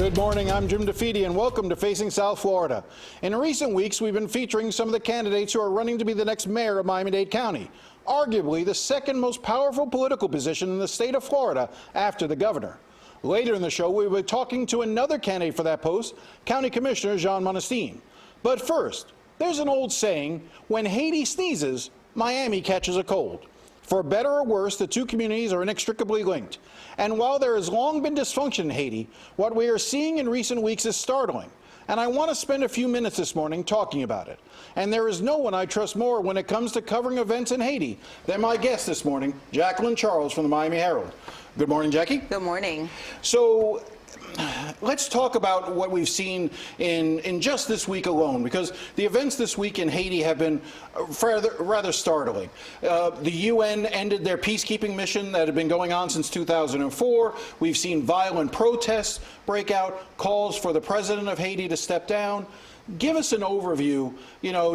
Good morning, I'm Jim DeFede, and welcome to Facing South Florida. In recent weeks, we've been featuring some of the candidates who are running to be the next mayor of Miami-Dade County, arguably the second most powerful political position in the state of Florida after the governor. Later in the show, we will be talking to another candidate for that post, County Commissioner Jean Monestine. But first, there's an old saying, when Haiti sneezes, Miami catches a cold. For better or worse, the two communities are inextricably linked. And while there has long been dysfunction in Haiti, what we are seeing in recent weeks is startling. And I want to spend a few minutes this morning talking about it. And there is no one I trust more when it comes to covering events in Haiti than my guest this morning, Jacqueline Charles from the Miami Herald. Good morning, Jackie. Good morning. So let's talk about what we've seen in just this week alone, because the events this week in Haiti have been rather startling. The UN ended their peacekeeping mission that had been going on since 2004. We've seen violent protests break out, calls for the president of Haiti to step down. Give us an overview,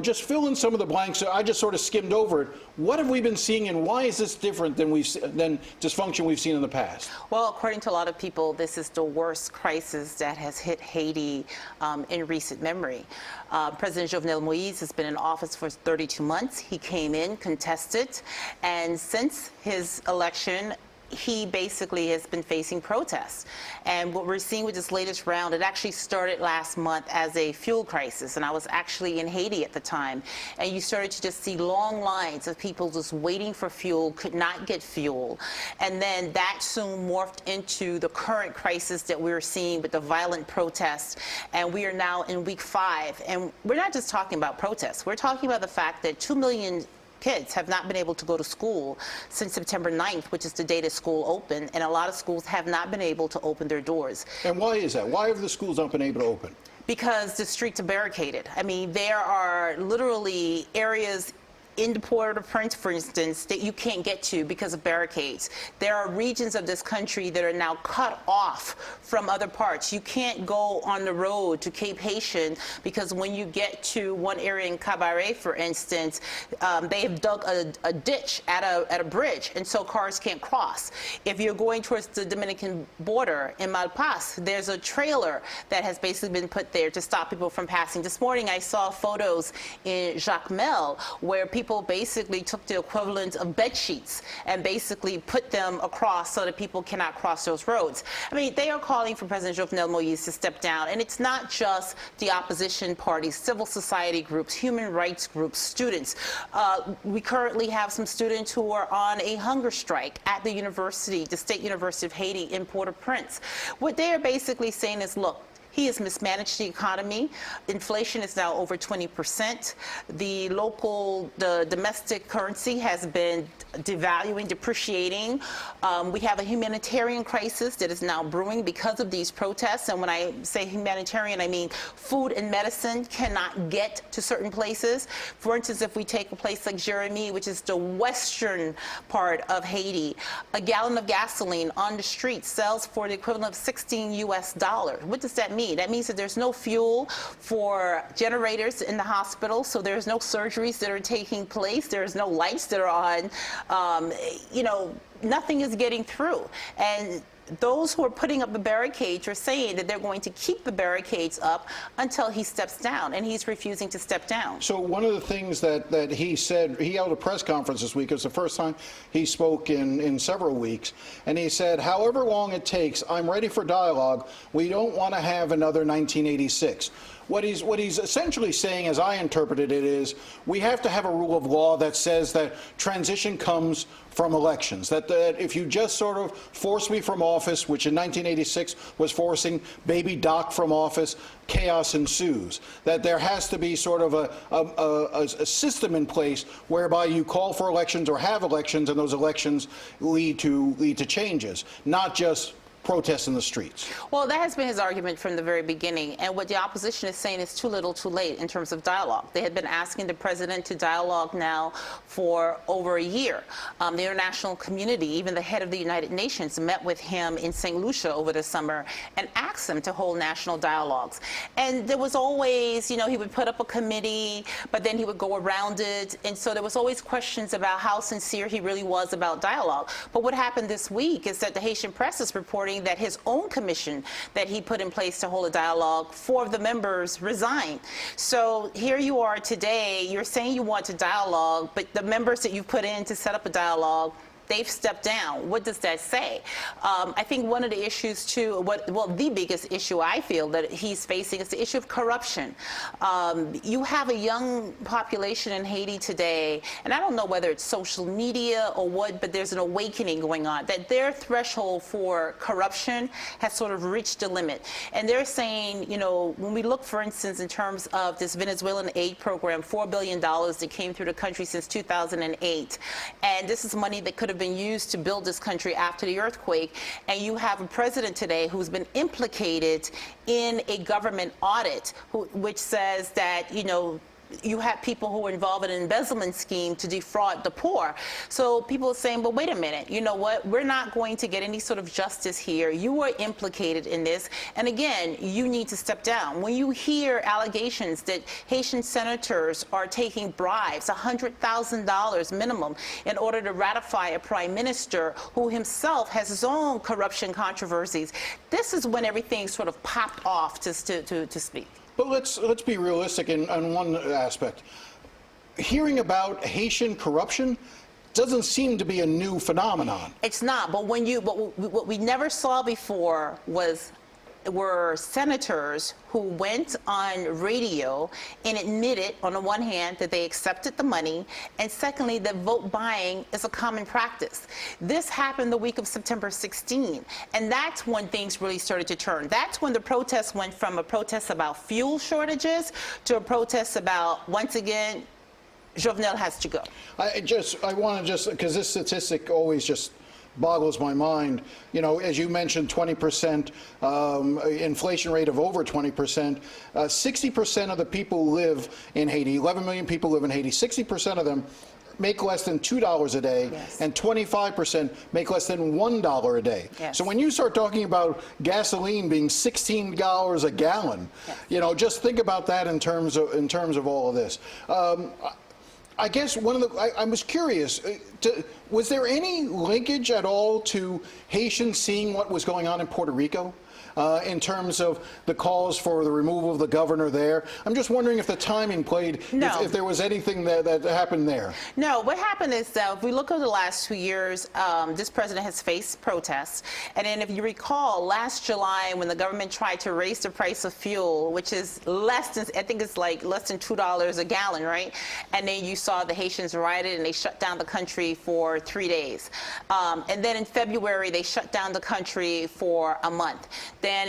just fill in some of the blanks. I just sort of skimmed over it. What have we been seeing, and why is this different than dysfunction we've seen in the past? Well, according to a lot of people, this is the worst crisis that has hit Haiti in recent memory. President Jovenel Moïse has been in office for 32 months. He came in, contested, and since his election, he basically has been facing protests. And what we're seeing with this latest round, it actually started last month as a fuel crisis. And I was actually in Haiti at the time. And you started to just see long lines of people just waiting for fuel, could not get fuel. And then that soon morphed into the current crisis that we're seeing with the violent protests. And we are now in week 5. And we're not just talking about protests. We're talking about the fact that 2 million kids have not been able to go to school since September 9th, which is the day that school opened, and a lot of schools have not been able to open their doors. And why is that? Why have the schools not been able to open? Because the streets are barricaded. I mean, there are literally areas in Port-au-Prince, for instance, that you can't get to because of barricades. There are regions of this country that are now cut off from other parts. You can't go on the road to Cape Haitian because when you get to one area in Cabaret, for instance, they have dug a ditch at a bridge, and so cars can't cross. If you're going towards the Dominican border in Malpas, there's a trailer that has basically been put there to stop people from passing. This morning I saw photos in Jacmel where people basically took the equivalent of bed sheets and basically put them across so that people cannot cross those roads. I mean, they are calling for President Jovenel Moïse to step down, and it's not just the opposition parties, civil society groups, human rights groups, students. We currently have some students who are on a hunger strike at the university, the State University of Haiti in Port-au-Prince. What they are basically saying is, look, he has mismanaged the economy. Inflation is now over 20%. The domestic currency has been devaluing, depreciating. We have a humanitarian crisis that is now brewing because of these protests. And when I say humanitarian, I mean food and medicine cannot get to certain places. For instance, if we take a place like Jérémie, which is the western part of Haiti, a gallon of gasoline on the street sells for the equivalent of $16 US. What does that mean? That means that there's no fuel for generators in the hospital, so there's no surgeries that are taking place, there's no lights that are on, nothing is getting through. And those who are putting up the barricades are saying that they're going to keep the barricades up until he steps down, and he's refusing to step down. So one of the things that he said, he held a press conference this week. It was the first time he spoke in several weeks, and he said, however long it takes, I'm ready for dialogue. We don't want to have another 1986. What he's essentially saying, as I interpreted it, is we have to have a rule of law that says that transition comes from elections, that if you just sort of force me from office, which in 1986 was forcing baby Doc from office, chaos ensues, that there has to be sort of a system in place whereby you call for elections or have elections, and those elections lead to changes, not just protests in the streets. Well, that has been his argument from the very beginning, and what the opposition is saying is too little too late in terms of dialogue. They had been asking the president to dialogue now for over a year. The international community, even the head of the United Nations, met with him in St. Lucia over the summer and asked him to hold national dialogues. And there was always, he would put up a committee, but then he would go around it, and so there was always questions about how sincere he really was about dialogue. But what happened this week is that the Haitian press is reporting learning that his own commission that he put in place to hold a dialogue, 4 of the members resigned. So here you are today, you're saying you want to dialogue, but the members that you've put in to set up a dialogue, they've stepped down. What does that say? I think one of the issues too, the biggest issue I feel that he's facing is the issue of corruption. You have a young population in Haiti today, and I don't know whether it's social media or what, but there's an awakening going on, that their threshold for corruption has sort of reached a limit. And they're saying, you know, when we look, for instance, in terms of this Venezuelan aid program, $4 billion that came through the country since 2008, and this is money that could have been used to build this country after the earthquake, and you have a president today who's been implicated in a government audit which says that, you know, you have people who are involved in an embezzlement scheme to defraud the poor. So people are saying, but wait a minute, you know what? We're not going to get any sort of justice here. You are implicated in this. And again, you need to step down. When you hear allegations that Haitian senators are taking bribes, $100,000 minimum, in order to ratify a prime minister who himself has his own corruption controversies, this is when everything sort of popped off, to speak. But let's be realistic in one aspect. Hearing about Haitian corruption doesn't seem to be a new phenomenon. It's not, but what we never saw before were senators who went on radio and admitted, on the one hand, that they accepted the money, and secondly, that vote buying is a common practice. This happened the week of September 16, and that's when things really started to turn. That's when the protests went from a protest about fuel shortages to a protest about, once again, Jovenel has to go. I want to because this statistic always just boggles my mind. You know, as you mentioned, 20% inflation rate of over 20%. 60% of the people live in Haiti. 11 million people live in Haiti. 60% of them make less than $2 a day, yes, and 25% make less than $1 a day. Yes. So when you start talking about gasoline being $16 a gallon, yes, you know, just think about that in terms of all of this. I guess I was curious, was there any linkage at all to Haitians seeing what was going on in Puerto Rico? In terms of the calls for the removal of the governor there. I'm just wondering if the timing played, no, if there was anything that happened there. No, what happened is that if we look over the last 2 years, this president has faced protests. And then if you recall, last July when the government tried to raise the price of fuel, which is less than, I think it's like less than $2 a gallon, right? And then you saw the Haitians rioted and they shut down the country for 3 days. And then in February, they shut down the country for a month. Then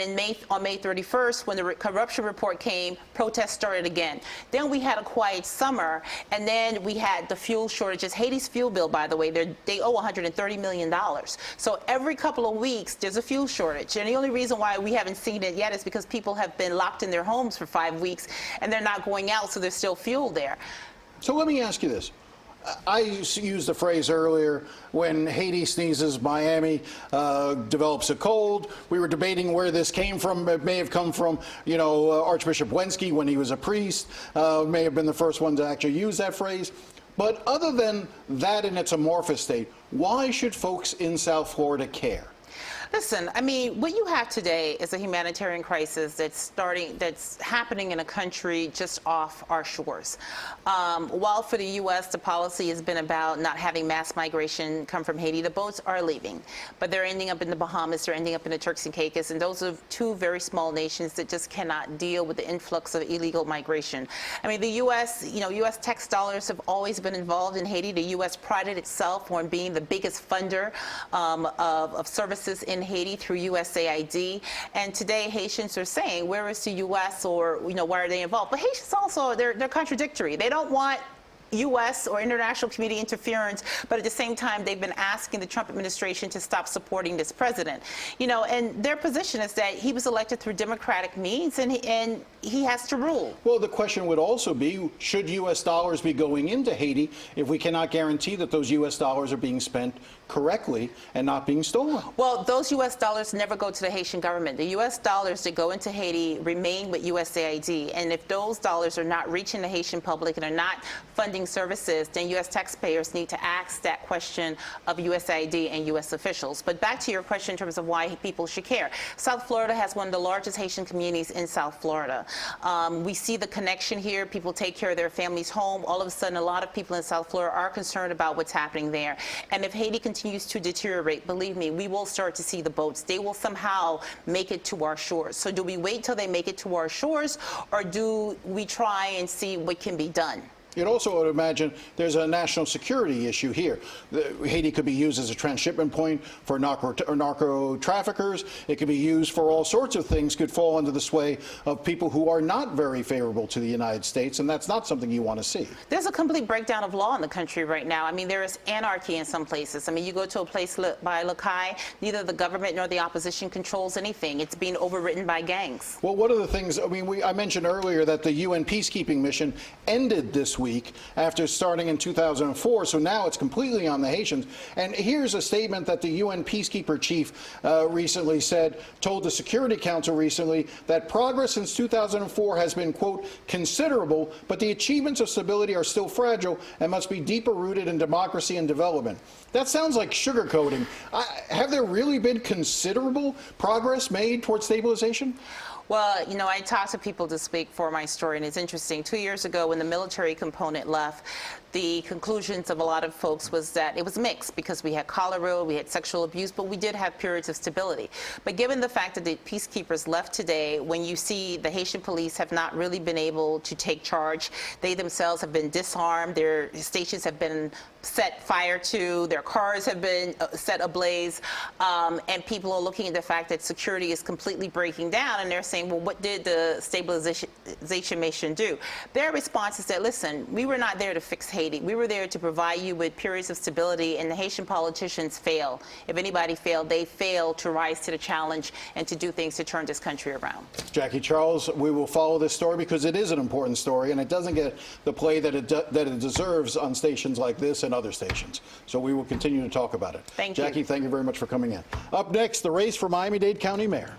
on May 31st, when the corruption report came, protests started again. Then we had a quiet summer, and then we had the fuel shortages. Haiti's fuel bill, by the way, they owe $130 million. So every couple of weeks, there's a fuel shortage. And the only reason why we haven't seen it yet is because people have been locked in their homes for 5 weeks, and they're not going out, so there's still fuel there. So let me ask you this. I used the phrase earlier, when Haiti sneezes, Miami develops a cold. We were debating where this came from. It may have come from, you know, Archbishop Wensky when he was a priest, may have been the first one to actually use that phrase. But other than that in its amorphous state, why should folks in South Florida care? Listen, I mean, what you have today is a humanitarian crisis that's happening in a country just off our shores. While for the U.S. the policy has been about not having mass migration come from Haiti, the boats are leaving, but they're ending up in the Bahamas, they're ending up in the Turks and Caicos, and those are 2 very small nations that just cannot deal with the influx of illegal migration. I mean, the U.S., you know, U.S. tax dollars have always been involved in Haiti. The U.S. prided itself on being the biggest funder of services in Haiti through USAID, and today Haitians are saying, where is the U.S., or, you know, why are they involved? But Haitians also, they're contradictory. They don't want U.S. or international community interference, but at the same time, they've been asking the Trump administration to stop supporting this president. You know, and their position is that he was elected through democratic means, and he has to rule. Well, the question would also be, should U.S. dollars be going into Haiti if we cannot guarantee that those U.S. dollars are being spent correctly and not being stolen? Well, those U.S. dollars never go to the Haitian government. The U.S. dollars that go into Haiti remain with USAID, and if those dollars are not reaching the Haitian public and are not funding funding services, then U.S. taxpayers need to ask that question of USAID and U.S. officials. But back to your question in terms of why people should care. South Florida has one of the largest Haitian communities in South Florida. We see the connection here. People take care of their families home. All of a sudden, a lot of people in South Florida are concerned about what's happening there. And if Haiti continues to deteriorate, believe me, we will start to see the boats. They will somehow make it to our shores. So do we wait till they make it to our shores, or do we try and see what can be done? You'd also would imagine there's a national security issue here. Haiti could be used as a transshipment point for narco traffickers. It could be used for all sorts of things, could fall under the sway of people who are not very favorable to the United States, and that's not something you want to see. There's a complete breakdown of law in the country right now. I mean, there is anarchy in some places. I mean, you go to a place by Lakai, neither the government nor the opposition controls anything. It's being overwritten by gangs. Well, one of the things, I mean, I mentioned earlier that the UN peacekeeping mission ended this week after starting in 2004, so now it's completely on the Haitians. And here's a statement that the UN peacekeeper chief recently said, told the Security Council recently, that progress since 2004 has been, quote, considerable, but the achievements of stability are still fragile and must be deeper rooted in democracy and development. That sounds like sugarcoating. Have there really been considerable progress made towards stabilization? Well, you know, I talked to people to speak for my story, and it's interesting. 2 years ago, when the military component left, the conclusions of a lot of folks was that it was mixed, because we had cholera, we had sexual abuse, but we did have periods of stability. But given the fact that the peacekeepers left today, when you see the Haitian police have not really been able to take charge, they themselves have been disarmed, their stations have been set fire to, their cars have been set ablaze, and people are looking at the fact that security is completely breaking down, and they're saying, well, what did the stabilization mission do? Their response is that, listen, we were not there to fix Haiti. We were there to provide you with periods of stability, and the Haitian politicians fail. If anybody failed, they failed to rise to the challenge and to do things to turn this country around. Jackie Charles, we will follow this story because it is an important story, and it doesn't get the play that it deserves on stations like this and other stations. So we will continue to talk about it. Thank you. Jackie, thank you very much for coming in. Up next, the race for Miami-Dade County Mayor.